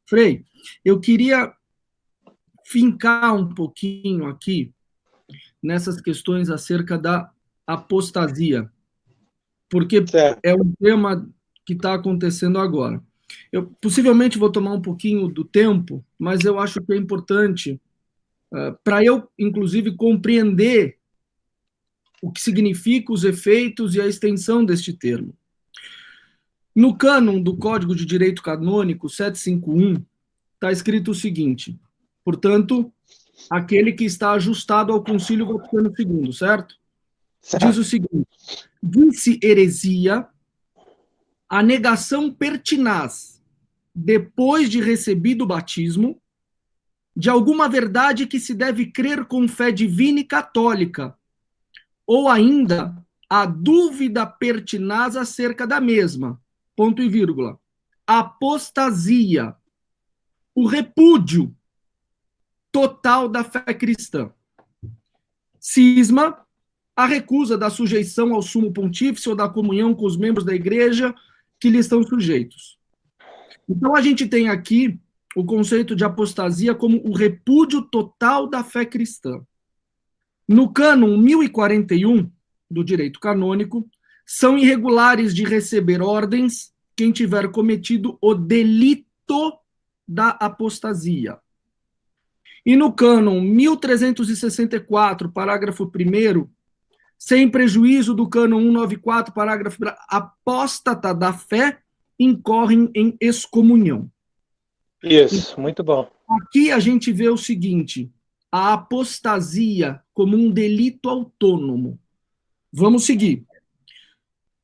Frei, eu queria fincar um pouquinho aqui nessas questões acerca da apostasia, porque Certo. é um tema que está acontecendo agora. Eu possivelmente vou tomar um pouquinho do tempo, mas eu acho que é importante para eu, inclusive, compreender o que significa os efeitos e a extensão deste termo. No cânon do Código de Direito Canônico 751, está escrito o seguinte: portanto, aquele que está ajustado ao Concílio Vaticano II, certo? Diz o Certo. seguinte: disse heresia a negação pertinaz, depois de recebido o batismo, de alguma verdade que se deve crer com fé divina e católica, ou ainda a dúvida pertinaz acerca da mesma, ponto e vírgula, apostasia, o repúdio total da fé cristã. Cisma, a recusa da sujeição ao sumo pontífice ou da comunhão com os membros da igreja que lhe estão sujeitos. Então, a gente tem aqui o conceito de apostasia como o repúdio total da fé cristã. No cânon 1041 do direito canônico, são irregulares de receber ordens quem tiver cometido o delito da apostasia. E no cânon 1364, parágrafo 1º, sem prejuízo do cânon 194, parágrafo 1º, apóstata da fé incorrem em excomunhão. Isso, muito bom. Aqui a gente vê o seguinte: a apostasia como um delito autônomo. Vamos seguir.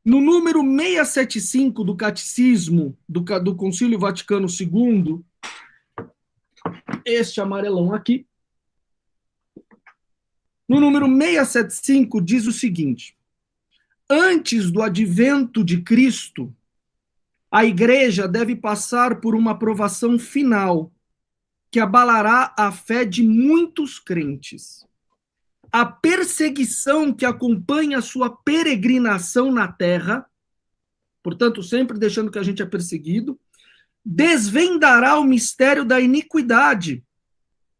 No número 675 do Catecismo do Concílio Vaticano II, este amarelão aqui, no número 675 diz o seguinte: antes do advento de Cristo, a Igreja deve passar por uma provação final que abalará a fé de muitos crentes. A perseguição que acompanha a sua peregrinação na terra, portanto, sempre deixando que a gente é perseguido, desvendará o mistério da iniquidade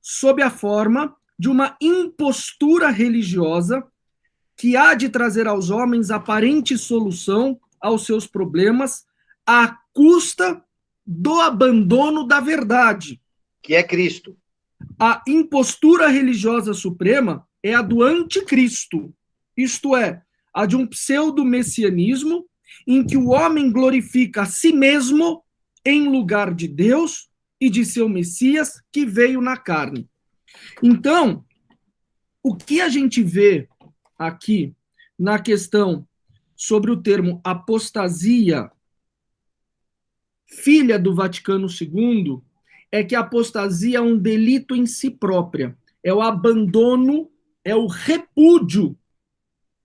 sob a forma de uma impostura religiosa que há de trazer aos homens aparente solução aos seus problemas à custa do abandono da verdade. Que é Cristo. A impostura religiosa suprema é a do anticristo, isto é, a de um pseudo-messianismo em que o homem glorifica a si mesmo em lugar de Deus e de seu Messias que veio na carne. Então, o que a gente vê aqui na questão sobre o termo apostasia, filha do Vaticano II, é que a apostasia é um delito em si própria. É o abandono, é o repúdio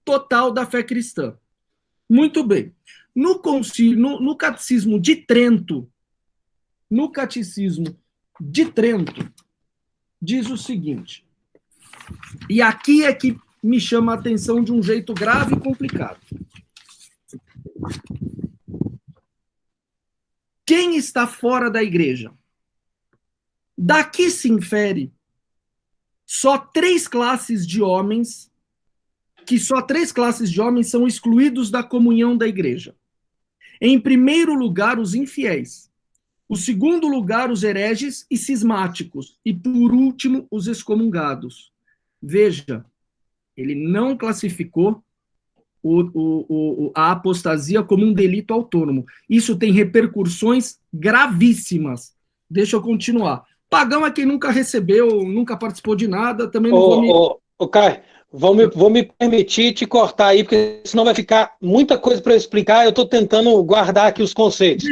total da fé cristã. Muito bem. No Catecismo de Trento, diz o seguinte, e aqui é que me chama a atenção de um jeito grave e complicado. Quem está fora da igreja? Daqui se infere só três classes de homens são excluídos da comunhão da igreja. Em primeiro lugar, os infiéis. O segundo lugar, os hereges e cismáticos. E, por último, os excomungados. Veja, ele não classificou a apostasia como um delito autônomo. Isso tem repercussões gravíssimas. Deixa eu continuar. Pagão é quem nunca recebeu, nunca participou de nada, também não vou me... Caio, vou me permitir te cortar aí, porque senão vai ficar muita coisa para eu explicar. Eu estou tentando guardar aqui os conceitos.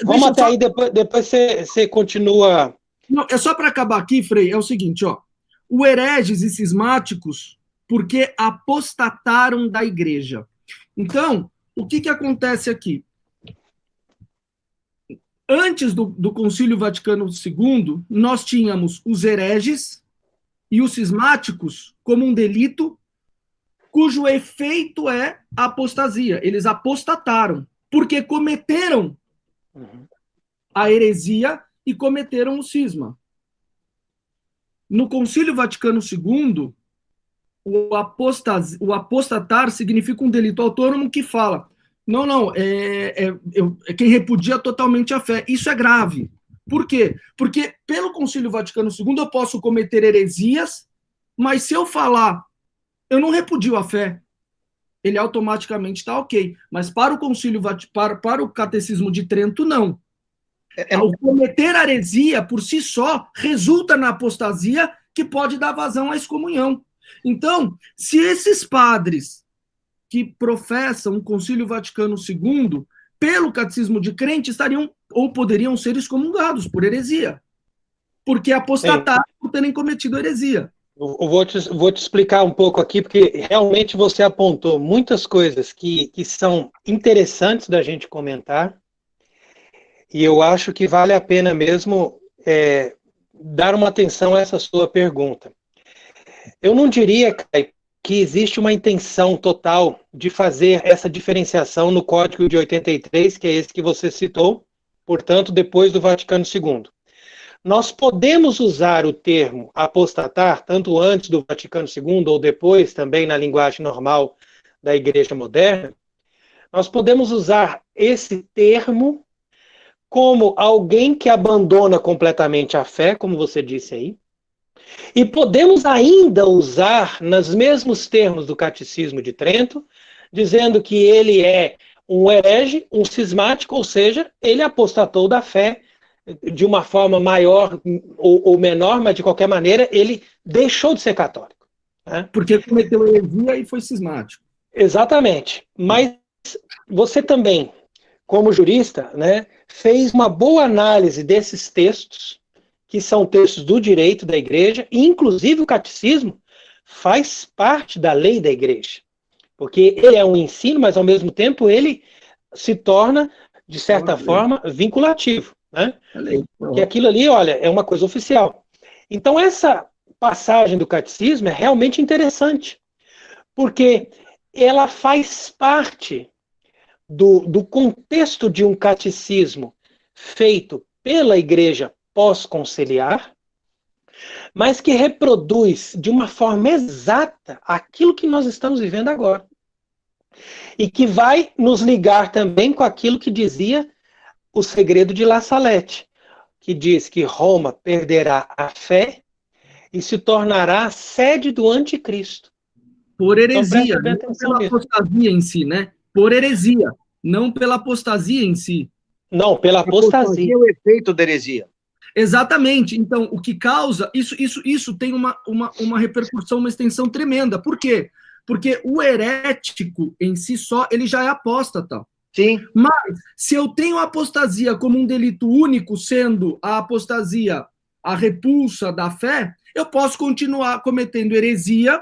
Vamos até aí, depois você continua. Não, é só para acabar aqui, Frei, é o seguinte, ó. O hereges e cismáticos, porque apostataram da igreja. Então, o que acontece aqui? Antes do Concílio Vaticano II, nós tínhamos os hereges e os cismáticos como um delito cujo efeito é a apostasia. Eles apostataram, porque cometeram a heresia e cometeram o cisma. No Concílio Vaticano II, o apostatar significa um delito autônomo que fala, não, é quem repudia totalmente a fé. Isso é grave. Por quê? Porque pelo Concílio Vaticano II eu posso cometer heresias, mas se eu falar, eu não repudio a fé, ele automaticamente está ok. Mas para o Concílio para o Catecismo de Trento, não. O cometer heresia, por si só, resulta na apostasia que pode dar vazão à excomunhão. Então, se esses padres que professam o Concílio Vaticano II, pelo Catecismo de Crente, estariam ou poderiam ser excomungados por heresia, porque apostataram por terem cometido heresia. Eu vou te explicar um pouco aqui, porque realmente você apontou muitas coisas que são interessantes da gente comentar, e eu acho que vale a pena mesmo dar uma atenção a essa sua pergunta. Eu não diria, Caio, que existe uma intenção total de fazer essa diferenciação no Código de 83, que é esse que você citou, portanto, depois do Vaticano II. Nós podemos usar o termo apostatar, tanto antes do Vaticano II ou depois, também na linguagem normal da Igreja moderna, nós podemos usar esse termo como alguém que abandona completamente a fé, como você disse aí, e podemos ainda usar, nos mesmos termos do Catecismo de Trento, dizendo que ele é um herege, um cismático, ou seja, ele apostatou da fé de uma forma maior ou menor, mas de qualquer maneira ele deixou de ser católico. Né? Porque cometeu heresia e foi cismático. Exatamente. Mas você também, como jurista, né, fez uma boa análise desses textos, que são textos do direito da igreja, e inclusive o catecismo faz parte da lei da igreja. Porque ele é um ensino, mas ao mesmo tempo ele se torna, de certa forma, vinculativo. Né? Porque aquilo ali, olha, é uma coisa oficial. Então essa passagem do catecismo é realmente interessante, porque ela faz parte do contexto de um catecismo feito pela igreja pós-conciliar, mas que reproduz de uma forma exata aquilo que nós estamos vivendo agora. E que vai nos ligar também com aquilo que dizia o segredo de La Salette, que diz que Roma perderá a fé e se tornará a sede do anticristo. Por heresia, então, não pela apostasia em si, né? Por heresia, não pela apostasia em si. Não, pela apostasia. É o efeito da heresia. Exatamente. Então, o que causa... Isso tem uma repercussão, uma extensão tremenda. Por quê? Porque o herético em si só, ele já é apóstata. Sim. Mas, se eu tenho a apostasia como um delito único, sendo a apostasia a repulsa da fé, eu posso continuar cometendo heresia,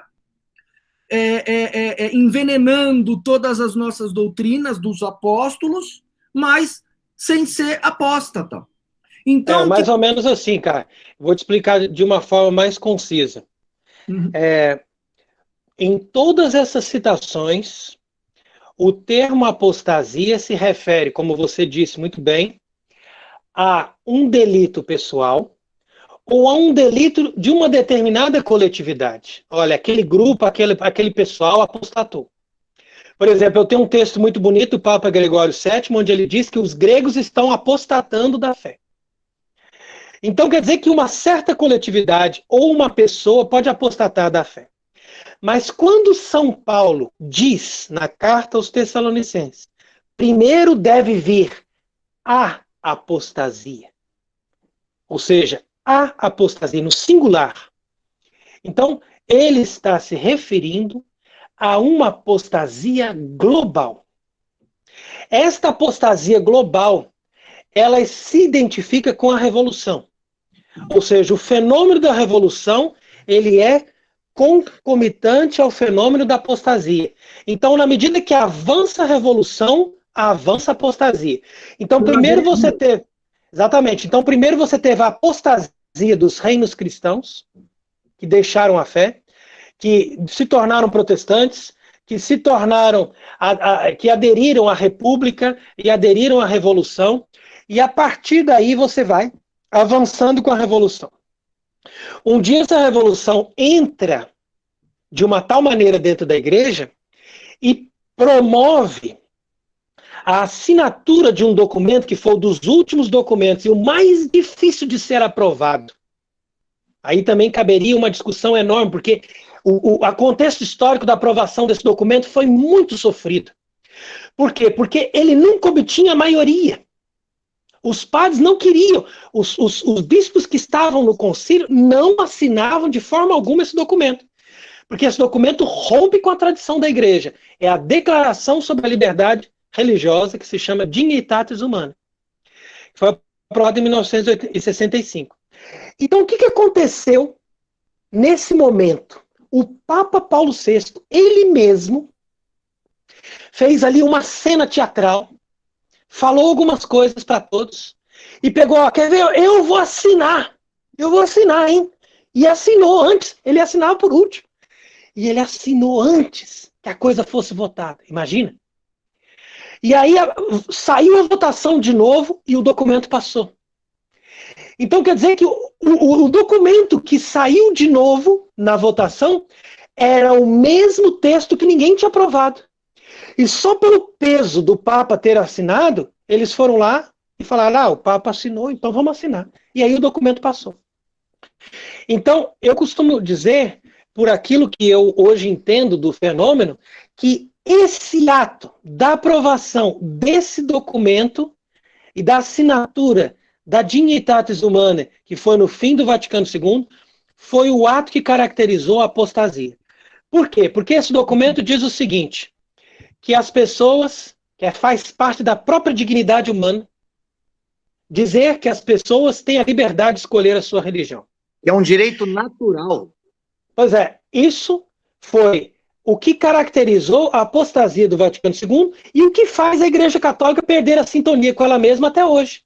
envenenando todas as nossas doutrinas dos apóstolos, mas sem ser apóstata. Então, mais ou menos assim, cara. Vou te explicar de uma forma mais concisa. Uhum. Em todas essas citações, o termo apostasia se refere, como você disse muito bem, a um delito pessoal ou a um delito de uma determinada coletividade. Olha, aquele grupo, aquele pessoal apostatou. Por exemplo, eu tenho um texto muito bonito do Papa Gregório VII, onde ele diz que os gregos estão apostatando da fé. Então quer dizer que uma certa coletividade ou uma pessoa pode apostatar da fé. Mas quando São Paulo diz na carta aos Tessalonicenses, primeiro deve vir a apostasia. Ou seja, a apostasia no singular. Então, ele está se referindo a uma apostasia global. Esta apostasia global, ela se identifica com a revolução. Ou seja, o fenômeno da revolução, ele é concomitante ao fenômeno da apostasia. Então, na medida que avança a revolução, avança a apostasia. Então, primeiro você teve... Exatamente. Então, primeiro você teve a apostasia dos reinos cristãos, que deixaram a fé, que se tornaram protestantes, que se tornaram, que aderiram à república e aderiram à revolução, e a partir daí você vai avançando com a revolução. Um dia essa revolução entra de uma tal maneira dentro da igreja e promove a assinatura de um documento que foi um dos últimos documentos e o mais difícil de ser aprovado. Aí também caberia uma discussão enorme, porque o contexto histórico da aprovação desse documento foi muito sofrido. Por quê? Porque ele nunca obtinha maioria. Os padres não queriam, os bispos que estavam no concílio não assinavam de forma alguma esse documento. Porque esse documento rompe com a tradição da igreja. É a Declaração sobre a Liberdade Religiosa, que se chama Dignitatis Humanae. Foi aprovada em 1965. Então, o que aconteceu nesse momento? O Papa Paulo VI, ele mesmo, fez ali uma cena teatral, falou algumas coisas para todos, e pegou, ó, quer ver, eu vou assinar, hein? E assinou antes, ele assinava por último. E ele assinou antes que a coisa fosse votada, imagina? E aí saiu a votação de novo e o documento passou. Então quer dizer que o documento que saiu de novo na votação era o mesmo texto que ninguém tinha aprovado. E só pelo peso do Papa ter assinado, eles foram lá e falaram, o Papa assinou, então vamos assinar. E aí o documento passou. Então, eu costumo dizer, por aquilo que eu hoje entendo do fenômeno, que esse ato da aprovação desse documento e da assinatura da Dignitatis Humanae, que foi no fim do Vaticano II, foi o ato que caracterizou a apostasia. Por quê? Porque esse documento diz o seguinte, que as pessoas, que faz parte da própria dignidade humana, dizer que as pessoas têm a liberdade de escolher a sua religião. É um direito natural. Pois é, isso foi o que caracterizou a apostasia do Vaticano II e o que faz a Igreja Católica perder a sintonia com ela mesma até hoje.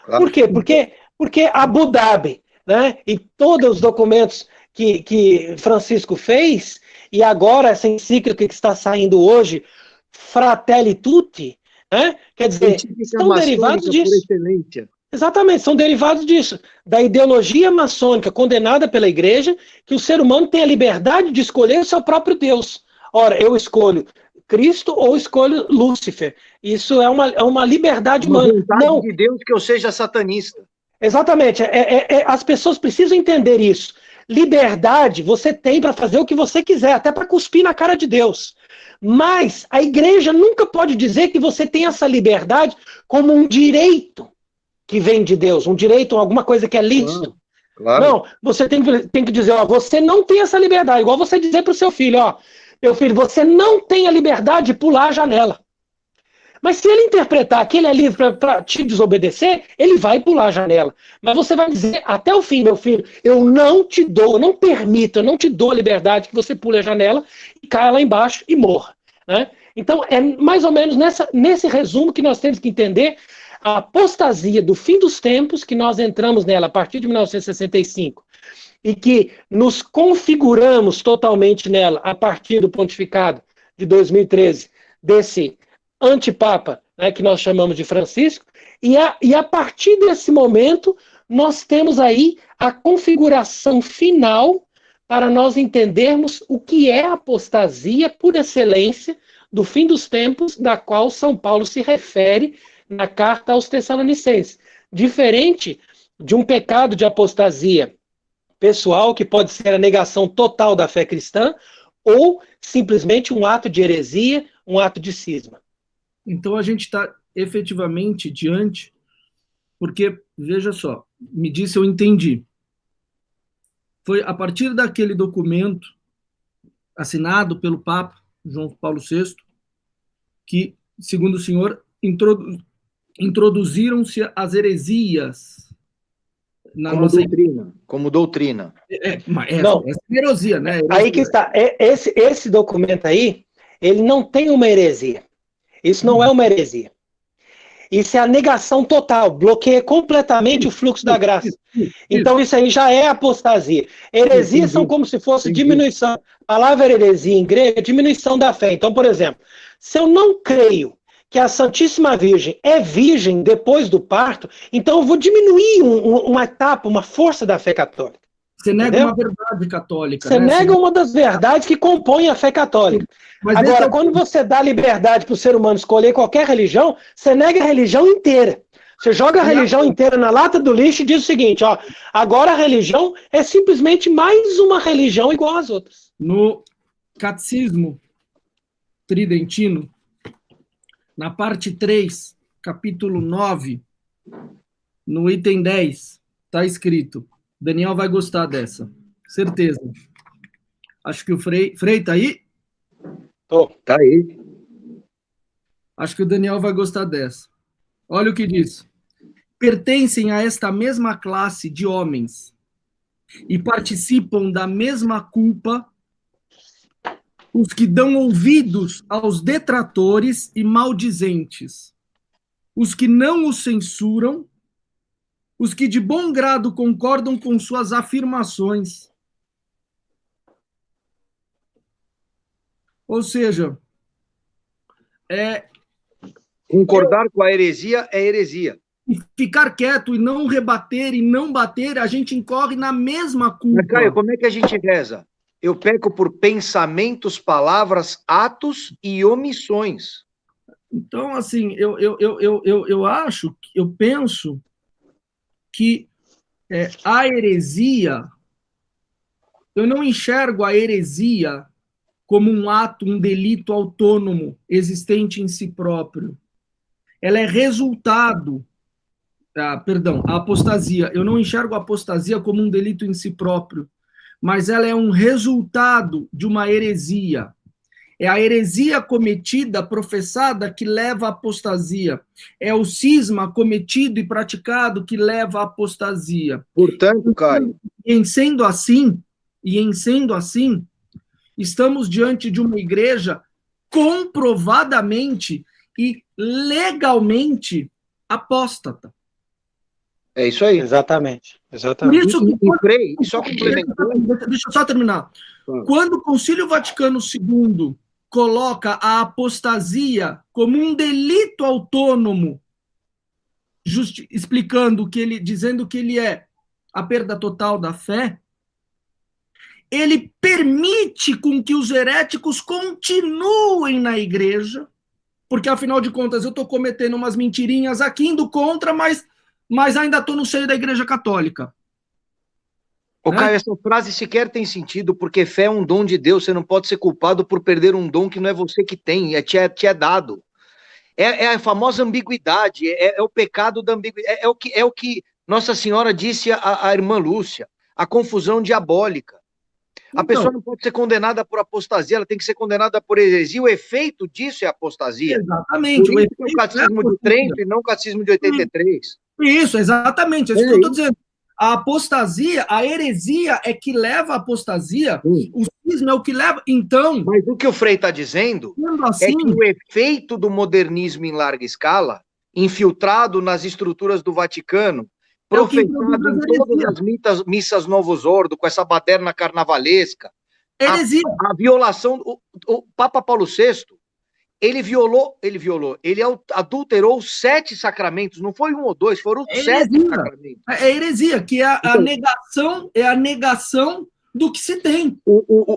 Claro. Por quê? Porque Abu Dhabi, né, e todos os documentos que Francisco fez, e agora essa encíclica que está saindo hoje, Fratelli Tutti, né, quer dizer, são derivados disso. Exatamente, são derivados disso, da ideologia maçônica condenada pela igreja, que o ser humano tem a liberdade de escolher o seu próprio Deus. Ora, eu escolho Cristo ou escolho Lúcifer. Isso é uma liberdade humana. Não de Deus que eu seja satanista. Exatamente, as pessoas precisam entender isso. Liberdade você tem para fazer o que você quiser, até para cuspir na cara de Deus. Mas a igreja nunca pode dizer que você tem essa liberdade como um direito que vem de Deus, um direito, alguma coisa que é lícito. Claro. Não, você tem que dizer, ó, você não tem essa liberdade, igual você dizer para o seu filho, ó, meu filho, você não tem a liberdade de pular a janela. Mas se ele interpretar que ele é livre para te desobedecer, ele vai pular a janela. Mas você vai dizer até o fim, meu filho, eu não te dou, eu não permito, eu não te dou a liberdade que você pule a janela e caia lá embaixo e morra. Né? Então é mais ou menos nesse resumo que nós temos que entender a apostasia do fim dos tempos, que nós entramos nela a partir de 1965, e que nos configuramos totalmente nela a partir do pontificado de 2013, desse antipapa, né, que nós chamamos de Francisco, e a partir desse momento nós temos aí a configuração final para nós entendermos o que é a apostasia por excelência do fim dos tempos, da qual São Paulo se refere na carta aos Tessalonicenses. Diferente de um pecado de apostasia pessoal, que pode ser a negação total da fé cristã, ou simplesmente um ato de heresia, um ato de cisma. Então a gente está efetivamente diante, porque, veja só, me disse, eu entendi. Foi a partir daquele documento assinado pelo Papa João Paulo VI, que, segundo o senhor, introduziram-se as heresias na como nossa doutrina. Como doutrina. Não, essa heresia, né? Aí que está. Esse documento aí, ele não tem uma heresia. Isso não é uma heresia. Isso é a negação total, bloqueia completamente o fluxo da graça. Então isso aí já é apostasia. Heresias são como se fosse diminuição. A palavra heresia em grego é diminuição da fé. Então, por exemplo, se eu não creio que a Santíssima Virgem é virgem depois do parto, então eu vou diminuir uma etapa, uma força da fé católica. Você nega Entendeu? uma verdade católica, Você né? nega uma das verdades que compõem a fé católica. Mas Agora, quando você dá liberdade para o ser humano escolher qualquer religião, você nega a religião inteira. Você joga a religião inteira na lata do lixo e diz o seguinte, ó, agora a religião é simplesmente mais uma religião igual às outras. No Catecismo Tridentino, na parte 3, capítulo 9, no item 10, está escrito, Daniel vai gostar dessa, certeza. Acho que o Frei tá aí? Tá aí. Acho que o Daniel vai gostar dessa. Olha o que diz. Pertencem a esta mesma classe de homens e participam da mesma culpa os que dão ouvidos aos detratores e maldizentes, os que não o censuram, os que de bom grado concordam com suas afirmações. Ou seja, Concordar com a heresia é heresia. ficar quieto e não rebater e não bater, a gente incorre na mesma culpa. Mas, Caio, como é que a gente reza? Eu peco por pensamentos, palavras, atos e omissões. Então, assim, eu acho, eu penso que a heresia, eu não enxergo a heresia como um ato, um delito autônomo, existente em si próprio. Ela é resultado, a apostasia, eu não enxergo a apostasia como um delito em si próprio, mas ela é um resultado de uma heresia. É a heresia cometida, professada, que leva à apostasia. É o cisma cometido e praticado que leva à apostasia. Portanto, Caio, em sendo assim, estamos diante de uma igreja comprovadamente e legalmente apóstata. é isso aí. Exatamente. Por isso que, Frei, só complementando. deixa eu só terminar. Quando o Concílio Vaticano II coloca a apostasia como um delito autônomo, explicando que ele, dizendo que ele é a perda total da fé, ele permite com que os heréticos continuem na igreja, porque afinal de contas eu estou cometendo umas mentirinhas aqui, indo contra, mas ainda estou no seio da igreja católica. Ô, Caio, essa frase sequer tem sentido, porque fé é um dom de Deus, você não pode ser culpado por perder um dom que não é você que tem, te é dado. É a famosa ambiguidade, é o pecado da ambiguidade, é o que Nossa Senhora disse à irmã Lúcia, a confusão diabólica. A pessoa não pode ser condenada por apostasia, ela tem que ser condenada por heresia, o efeito disso é apostasia. Exatamente. Por isso que é o catecismo de Trento e não o catecismo de 83. Isso, exatamente, é isso que eu estou dizendo. A apostasia, a heresia é que leva à apostasia, o cisma é o que leva, então... Mas o que o Frei está dizendo assim, é que o efeito do modernismo em larga escala, infiltrado nas estruturas do Vaticano, professado em todas as missas Novus Ordo, com essa baderna carnavalesca, a violação, o Papa Paulo VI, ele adulterou 7 sacramentos, não foi 1 ou 2, foram 7 sacramentos. É heresia, que é a negação do que se tem.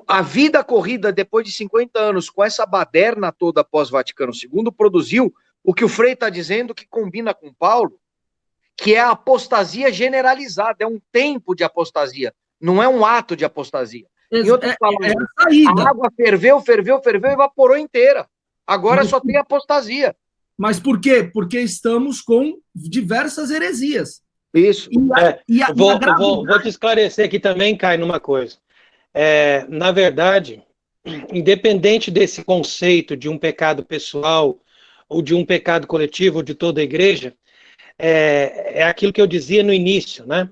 A vida corrida depois de 50 anos com essa baderna toda pós-Vaticano II produziu o que o Frei está dizendo que combina com Paulo, que é a apostasia generalizada, é um tempo de apostasia, não é um ato de apostasia. Em outras palavras, a água ferveu, evaporou inteira. Agora só tem apostasia. Mas por quê? Porque estamos com diversas heresias. Isso. Vou te esclarecer aqui também, Caio, numa coisa. Na verdade, independente desse conceito de um pecado pessoal ou de um pecado coletivo ou de toda a igreja, é aquilo que eu dizia no início, né?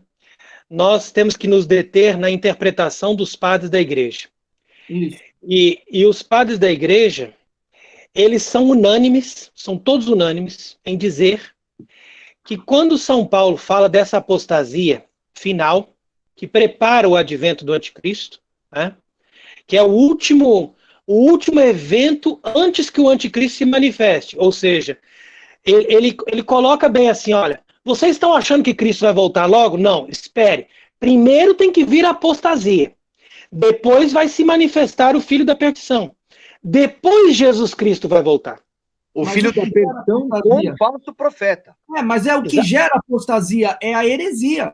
Nós temos que nos deter na interpretação dos padres da igreja. E os padres da igreja, eles são unânimes, são todos unânimes em dizer que quando São Paulo fala dessa apostasia final, que prepara o advento do anticristo, né, que é o último o último evento antes que o anticristo se manifeste. Ou seja, ele coloca bem assim, olha, vocês estão achando que Cristo vai voltar logo? Não, espere. Primeiro tem que vir a apostasia. Depois vai se manifestar o filho da perdição. Depois Jesus Cristo vai voltar. O Mas filho o que da gera perdição com apostasia? o falso profeta. Mas é o que gera apostasia, é a heresia.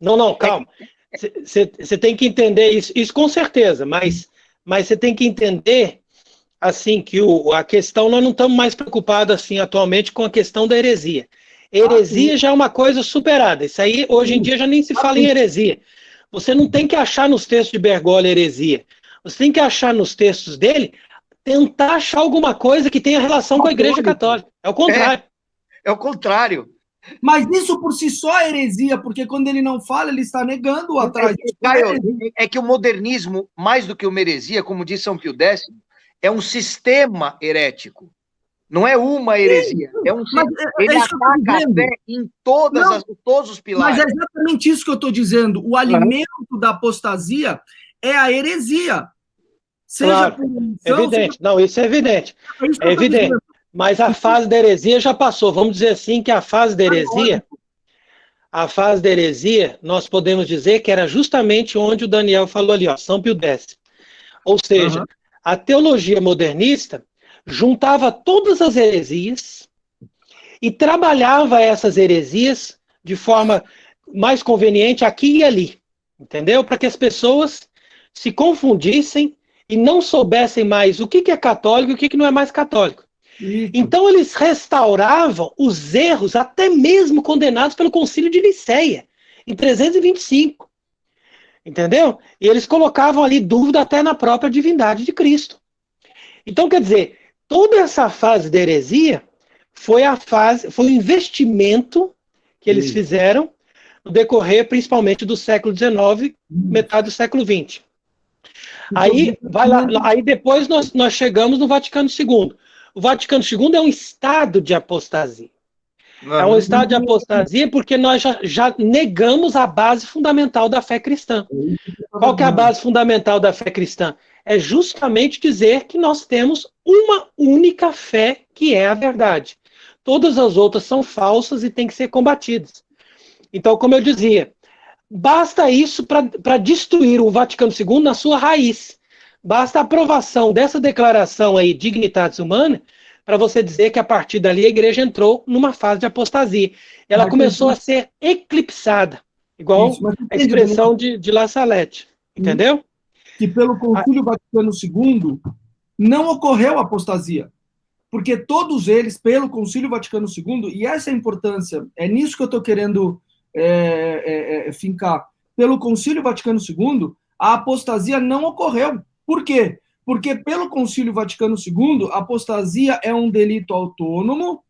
Não, calma. Você tem que entender isso com certeza, mas você tem que entender assim que a questão, nós não estamos mais preocupados assim atualmente com a questão da heresia. Heresia já é uma coisa superada. Isso aí hoje em dia já nem se fala em heresia. Você não tem que achar nos textos de Bergoglio heresia. Você tem que achar nos textos dele, tentar achar alguma coisa que tenha relação com a Igreja Católica. É o contrário. É o contrário. Mas isso por si só é heresia, porque quando ele não fala, ele está negando o atrás. Caio, é que o modernismo, mais do que uma heresia, como diz São Pio X, é um sistema herético. Não é uma heresia. É um sistema. Ele ataca a fé em todos os pilares. Mas é exatamente isso que eu estou dizendo. O alimento da apostasia é a heresia. Seja claro, evidente. Não, isso é evidente. É evidente. Mas a fase da heresia já passou. Vamos dizer assim que a fase da heresia, nós podemos dizer que era justamente onde o Daniel falou ali, ó, São Pio X. Ou seja, a teologia modernista juntava todas as heresias e trabalhava essas heresias de forma mais conveniente aqui e ali, entendeu? Para que as pessoas se confundissem e não soubessem mais o que é católico e o que não é mais católico. Então eles restauravam os erros até mesmo condenados pelo Concílio de Nicéia, em 325. Entendeu? E eles colocavam ali dúvida até na própria divindade de Cristo. Então, quer dizer, toda essa fase da heresia foi o investimento que eles fizeram no decorrer, principalmente do século XIX, metade do século XX. Aí, aí depois nós chegamos no Vaticano II. O Vaticano II é um estado de apostasia. É um estado de apostasia porque nós já negamos a base fundamental da fé cristã. Qual que é a base fundamental da fé cristã? É justamente dizer que nós temos uma única fé que é a verdade. Todas as outras são falsas e têm que ser combatidas. Então, como eu dizia, basta isso para destruir o Vaticano II na sua raiz. Basta a aprovação dessa declaração aí, Dignitatis Humanae, para você dizer que a partir dali a igreja entrou numa fase de apostasia. Ela começou a ser eclipsada, igual a expressão de La Salette. Entendeu? Que pelo Concílio Vaticano II não ocorreu apostasia. Porque todos eles, pelo Concílio Vaticano II, e essa é a importância, é nisso que eu estou querendo fincar. Pelo Concílio Vaticano II, a apostasia não ocorreu. Por quê? Porque pelo Concílio Vaticano II, a apostasia é um delito autônomo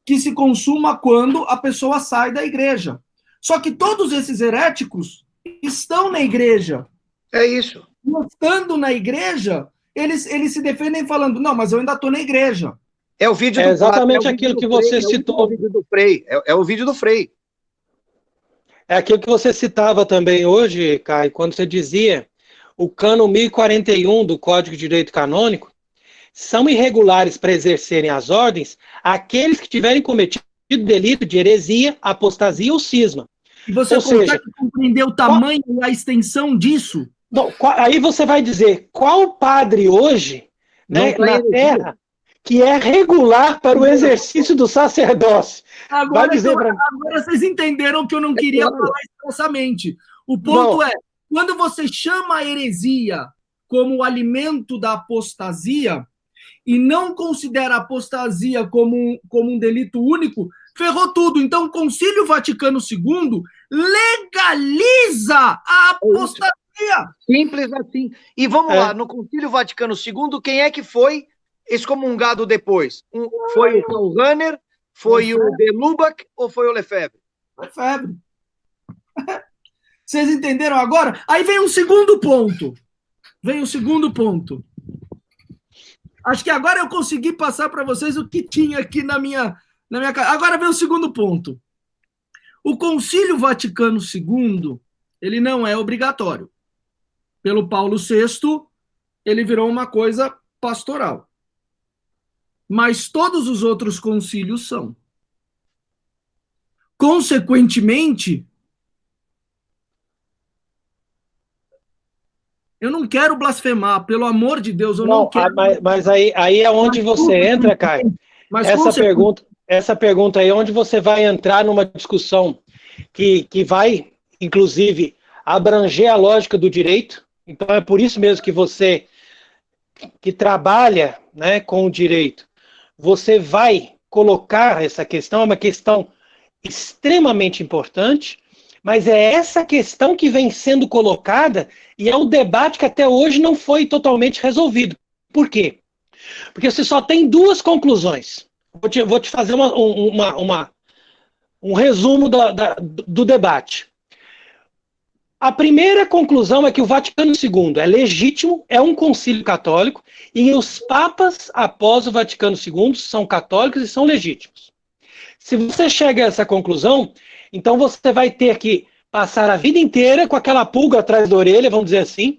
que se consuma quando a pessoa sai da igreja. Só que todos esses heréticos estão na igreja. É isso. Estando na igreja, eles se defendem falando, não, mas eu ainda estou na igreja. É o vídeo do exatamente aquilo que você citou. É o vídeo do Frei. É o vídeo do Frei. É aquilo que você citava também hoje, Caio, quando você dizia o cânon 1041 do Código de Direito Canônico, são irregulares para exercerem as ordens aqueles que tiverem cometido delito de heresia, apostasia ou cisma. E você consegue compreender o tamanho e a extensão disso? Não, aí você vai dizer, qual padre hoje, né, na Terra, que é regular para o exercício do sacerdócio? Agora vocês entenderam que eu não queria falar expressamente. O ponto é, quando você chama a heresia como o alimento da apostasia e não considera a apostasia como um delito único, ferrou tudo. Então, o Concílio Vaticano II legaliza a apostasia. Simples assim. E vamos lá, no Concílio Vaticano II, quem é que foi excomungado depois? Foi o Karl Rahner, foi o de Lubac ou foi o Lefebvre? Lefebvre. Vocês entenderam agora? Aí vem um segundo ponto. Acho que agora eu consegui passar para vocês o que tinha aqui na minha casa. Agora vem o segundo ponto. O Concílio Vaticano II, ele não é obrigatório. Pelo Paulo VI, ele virou uma coisa pastoral. Mas todos os outros concílios são. Consequentemente, eu não quero blasfemar, pelo amor de Deus, eu não quero. Mas aí é onde você entra, Caio. Essa pergunta aí é onde você vai entrar numa discussão que vai, inclusive, abranger a lógica do direito. Então é por isso mesmo que você, que trabalha, né, com o direito, você vai colocar essa questão, é uma questão extremamente importante, mas é essa questão que vem sendo colocada e é um debate que até hoje não foi totalmente resolvido. Por quê? Porque você só tem duas conclusões. Vou te fazer um resumo do debate. A primeira conclusão é que o Vaticano II é legítimo, é um concílio católico, e os papas, após o Vaticano II, são católicos e são legítimos. Se você chega a essa conclusão, então você vai ter que passar a vida inteira com aquela pulga atrás da orelha, vamos dizer assim.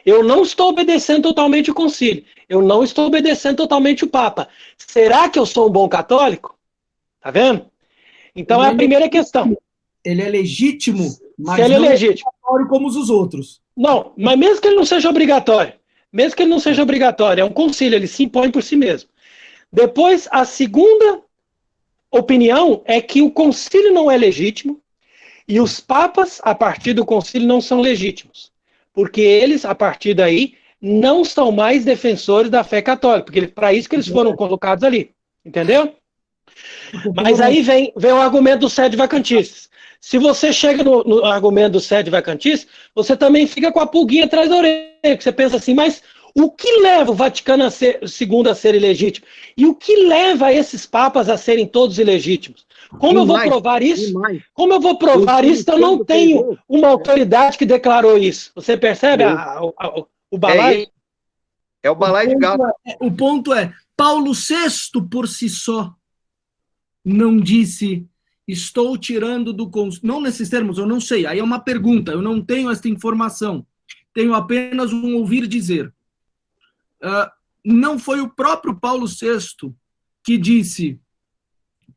Eu não estou obedecendo totalmente o concílio, eu não estou obedecendo totalmente o Papa. Será que eu sou um bom católico? Tá vendo? Então é a primeira questão. Ele é legítimo, mas ele não é legítimo. Obrigatório como os outros. Não, mas mesmo que ele não seja obrigatório, é um concílio, ele se impõe por si mesmo. Depois, a segunda opinião é que o concílio não é legítimo e os papas, a partir do concílio, não são legítimos. Porque eles, a partir daí, não são mais defensores da fé católica, porque para isso que eles foram colocados ali. Entendeu? Mas aí vem o argumento do sede vacantices. Se você chega no argumento do sede vacantices, você também fica com a pulguinha atrás da orelha, que você pensa assim, mas o que leva o Vaticano II a ser ilegítimo? E o que leva esses papas a serem todos ilegítimos? Como eu vou provar isso? Como eu vou provar isso se eu não tenho uma autoridade que declarou isso? Você percebe o balaio? É o balaio de gato. O ponto é, Paulo VI, por si só, não disse, estou tirando do concílio. Não nesses termos, eu não sei. Aí é uma pergunta, eu não tenho essa informação. Tenho apenas um ouvir dizer. Não foi o próprio Paulo VI que disse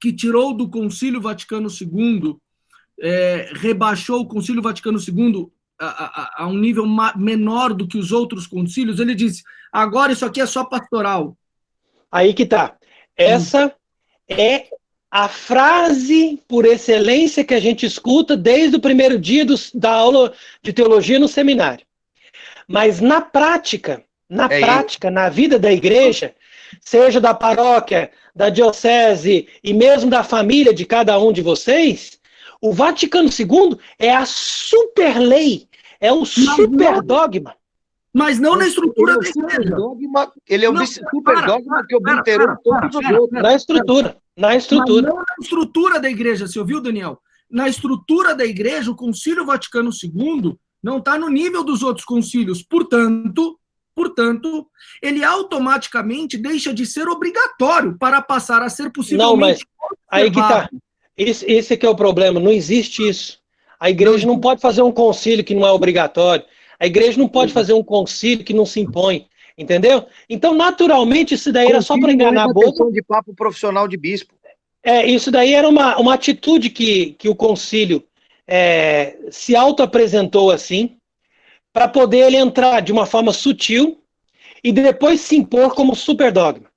que tirou do Concílio Vaticano II, rebaixou o Concílio Vaticano II a um nível menor do que os outros concílios. Ele disse, agora isso aqui é só pastoral. Aí que tá. Essa é a frase por excelência que a gente escuta desde o primeiro dia da aula de teologia no seminário. Mas na prática, na vida da igreja, seja da paróquia, da diocese e mesmo da família de cada um de vocês, o Vaticano II é a super lei, é o super dogma. Mas não na estrutura da igreja. Ele é o super dogma que obliterou todos os outros. Na estrutura. Mas não na estrutura da igreja, você ouviu, Daniel? Na estrutura da igreja, o Concílio Vaticano II não está no nível dos outros concílios. Portanto, ele automaticamente deixa de ser obrigatório para passar a ser possivelmente. Não, mas aí que está. Esse que é o problema. Não existe isso. A igreja não pode fazer um concílio que não é obrigatório. A igreja não pode fazer um concílio que não se impõe. Entendeu? Então, naturalmente, isso daí era só para enganar a boca. De papo profissional de bispo. Isso daí era uma atitude que o concílio se auto-apresentou assim, para poder ele entrar de uma forma sutil e depois se impor como super dogma.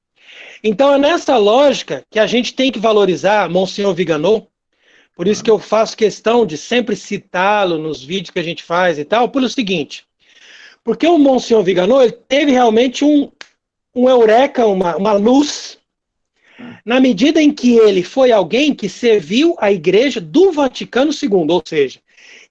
Então é nessa lógica que a gente tem que valorizar Monsenhor Viganò, por isso que eu faço questão de sempre citá-lo nos vídeos que a gente faz e tal, pelo seguinte, porque o Monsenhor Viganò ele teve realmente um eureka, uma luz, na medida em que ele foi alguém que serviu a igreja do Vaticano II, ou seja,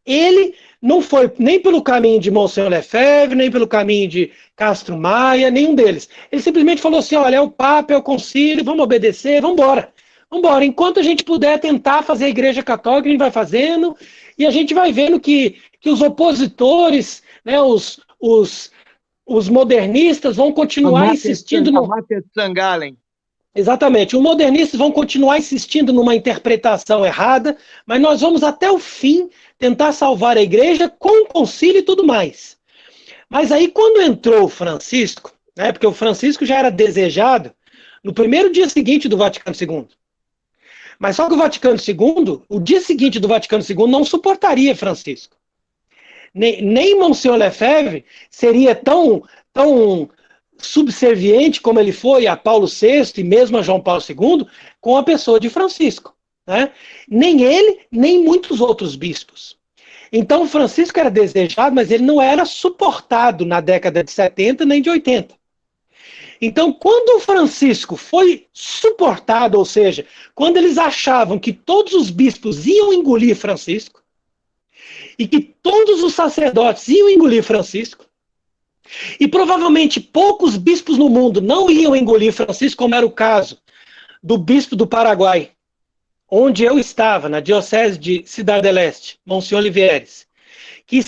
ele não foi nem pelo caminho de Monsenhor Lefebvre, nem pelo caminho de Castro Maia, nenhum deles. Ele simplesmente falou assim, olha, é o Papa, é o concílio, vamos obedecer, vamos embora. Vamos embora. Enquanto a gente puder tentar fazer a igreja católica, a gente vai fazendo, e a gente vai vendo que os opositores, né, os modernistas vão continuar insistindo no... Exatamente. Os modernistas vão continuar insistindo numa interpretação errada, mas nós vamos até o fim tentar salvar a igreja com o concílio e tudo mais. Mas aí, quando entrou o Francisco, né? Porque o Francisco já era desejado no primeiro dia seguinte do Vaticano II. Mas só que o Vaticano II, o dia seguinte do Vaticano II, não suportaria Francisco. Nem Monsieur Lefebvre seria tão subserviente como ele foi a Paulo VI e mesmo a João Paulo II com a pessoa de Francisco, né? Nem ele, nem muitos outros bispos. Então, Francisco era desejado, mas ele não era suportado na década de 70 nem de 80. Então, quando o Francisco foi suportado, ou seja, quando eles achavam que todos os bispos iam engolir Francisco, e que todos os sacerdotes iam engolir Francisco, e provavelmente poucos bispos no mundo não iam engolir Francisco, como era o caso do bispo do Paraguai, onde eu estava, na diocese de Cidade del Este, Monsenhor Olivieres, que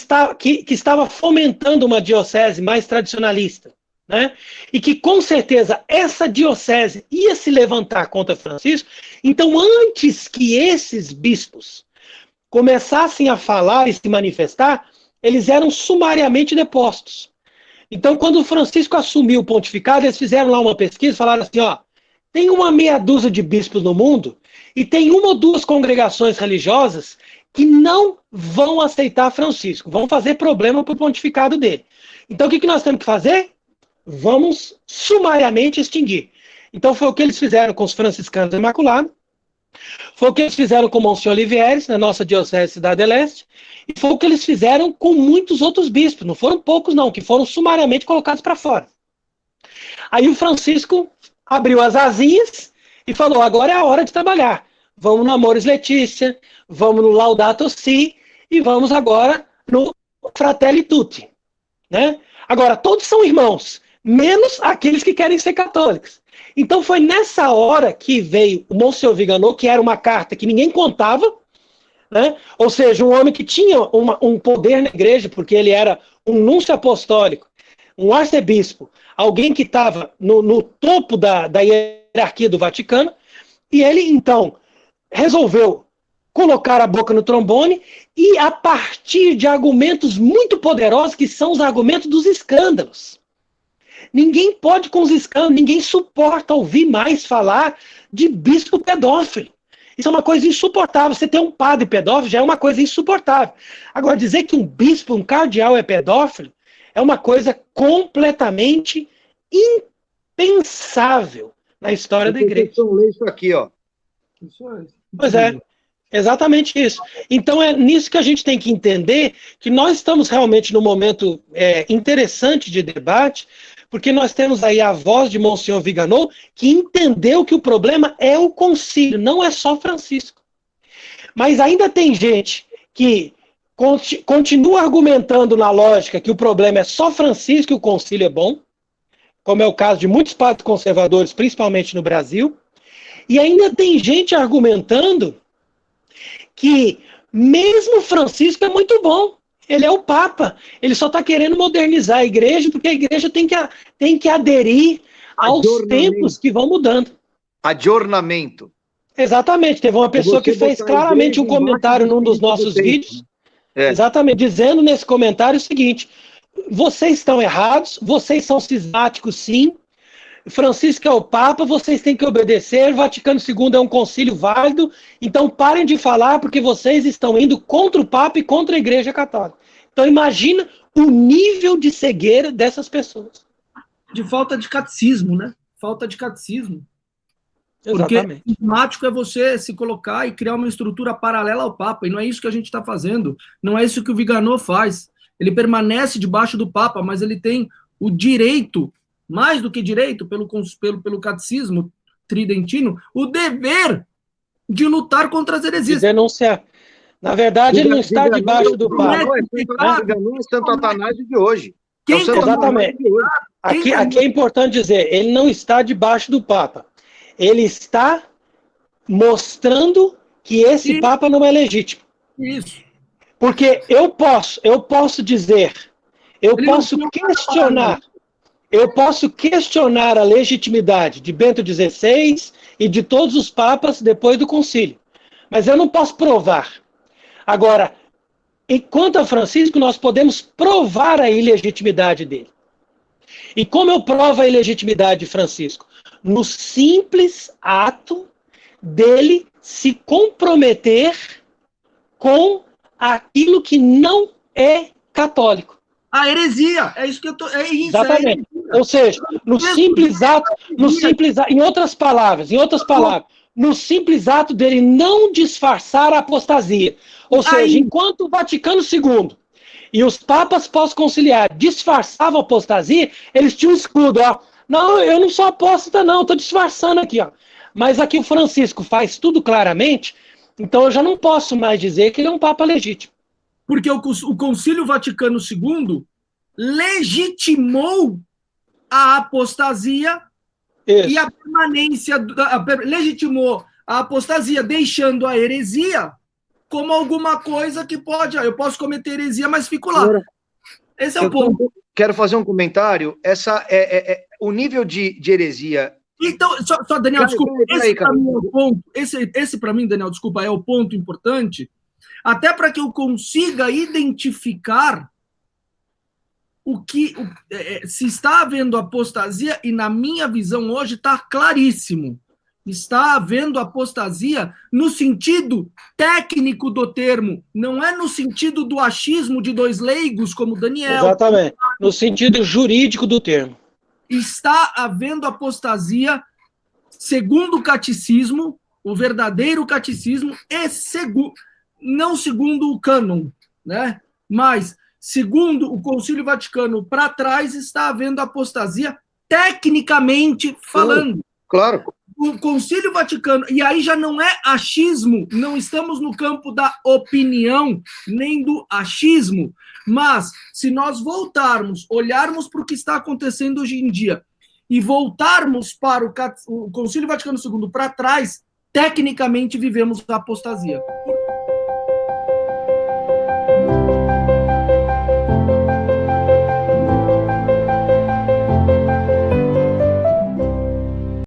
estava fomentando uma diocese mais tradicionalista, né? E que com certeza essa diocese ia se levantar contra Francisco. Então, antes que esses bispos começassem a falar e se manifestar, eles eram sumariamente depostos. Então, quando o Francisco assumiu o pontificado, eles fizeram lá uma pesquisa, falaram assim, ó, tem uma meia dúzia de bispos no mundo e tem uma ou duas congregações religiosas que não vão aceitar Francisco, vão fazer problema para o pontificado dele. Então, o que nós temos que fazer? Vamos sumariamente extinguir. Então, foi o que eles fizeram com os franciscanos imaculados, foi o que eles fizeram com o Monsenhor Olivieres, na nossa diocese de Cidade del Este, e foi o que eles fizeram com muitos outros bispos, não foram poucos não, que foram sumariamente colocados para fora. Aí o Francisco abriu as asinhas e falou, agora é a hora de trabalhar. Vamos no Amoris Laetitia, vamos no Laudato Si e vamos agora no Fratelli Tutti, né? Agora, todos são irmãos, menos aqueles que querem ser católicos. Então foi nessa hora que veio o Monsenhor Viganò, que era uma carta que ninguém contava, né? Ou seja, um homem que tinha um poder na igreja, porque ele era um núncio apostólico, um arcebispo, alguém que estava no topo da hierarquia do Vaticano, e ele, então, resolveu colocar a boca no trombone e, a partir de argumentos muito poderosos, que são os argumentos dos escândalos. Ninguém pode com os escândalos, ninguém suporta ouvir mais falar de bispo pedófilo. Isso é uma coisa insuportável. Você ter um padre pedófilo já é uma coisa insuportável. Agora, dizer que um bispo, um cardeal é pedófilo, é uma coisa completamente impensável na história da igreja. Isso aqui, ó. Pois é, exatamente isso. Então é nisso que a gente tem que entender que nós estamos realmente num momento interessante de debate, porque nós temos aí a voz de Monsenhor Viganò, que entendeu que o problema é o concílio, não é só Francisco. Mas ainda tem gente que continua argumentando na lógica que o problema é só Francisco e o concílio é bom, como é o caso de muitos padres conservadores, principalmente no Brasil, e ainda tem gente argumentando que mesmo Francisco é muito bom. Ele é o Papa. Ele só está querendo modernizar a igreja porque a igreja tem que aderir aos tempos que vão mudando. Adornamento. Exatamente. Teve uma pessoa que fez claramente um comentário num dos nossos vídeos, exatamente, dizendo nesse comentário o seguinte: vocês estão errados, vocês são cismáticos sim, Francisco é o Papa, vocês têm que obedecer, Vaticano II é um concílio válido, então parem de falar porque vocês estão indo contra o Papa e contra a Igreja Católica. Então imagina o nível de cegueira dessas pessoas. De falta de catecismo, né? Falta de catecismo. Exatamente. Porque cismático é você se colocar e criar uma estrutura paralela ao Papa, e não é isso que a gente está fazendo, não é isso que o Viganò faz. Ele permanece debaixo do Papa, mas ele tem o direito, mais do que direito, pelo catecismo tridentino, o dever de lutar contra as heresias. De denunciar. Na verdade, ele não está debaixo do Papa. Viganò é Santo Atanásio de hoje. Exatamente. Aqui é importante dizer, ele não está debaixo do Papa. Ele está mostrando que esse Papa não é legítimo. Isso. Porque eu posso dizer, eu posso questionar a legitimidade de Bento XVI e de todos os papas depois do concílio. Mas eu não posso provar. Agora, enquanto a Francisco, nós podemos provar a ilegitimidade dele. E como eu provo a ilegitimidade de Francisco? No simples ato dele se comprometer com aquilo que não é católico. A heresia, é isso que eu tô. É isso, Exatamente. Ou seja, no simples ato, em outras palavras, no simples ato dele não disfarçar a apostasia. Ou seja, enquanto o Vaticano II e os papas pós-conciliares disfarçavam a apostasia, eles tinham um escudo, ó. Não, eu não sou apóstata, não, estou disfarçando aqui, ó. Mas aqui o Francisco faz tudo claramente, então eu já não posso mais dizer que ele é um papa legítimo. Porque o Concílio Vaticano II legitimou a apostasia. Isso. E a permanência, legitimou a apostasia, deixando a heresia como alguma coisa que pode, eu posso cometer heresia, mas fico lá. Esse é o ponto. Quero fazer um comentário. O nível de heresia. Então, só Daniel, desculpa, esse para mim, Daniel, desculpa, é o ponto importante, até para que eu consiga identificar se está havendo apostasia, e na minha visão hoje está claríssimo, está havendo apostasia no sentido técnico do termo, não é no sentido do achismo de dois leigos como Daniel. Exatamente, no sentido jurídico do termo. Está havendo apostasia segundo o catecismo, o verdadeiro catecismo, e não segundo o cânon, né? Mas segundo o Concílio Vaticano para trás, está havendo apostasia tecnicamente falando. Claro. O Concílio Vaticano, e aí já não é achismo, não estamos no campo da opinião, nem do achismo, mas se nós voltarmos, olharmos para o que está acontecendo hoje em dia, e voltarmos para o Concílio Vaticano II para trás, tecnicamente vivemos a apostasia.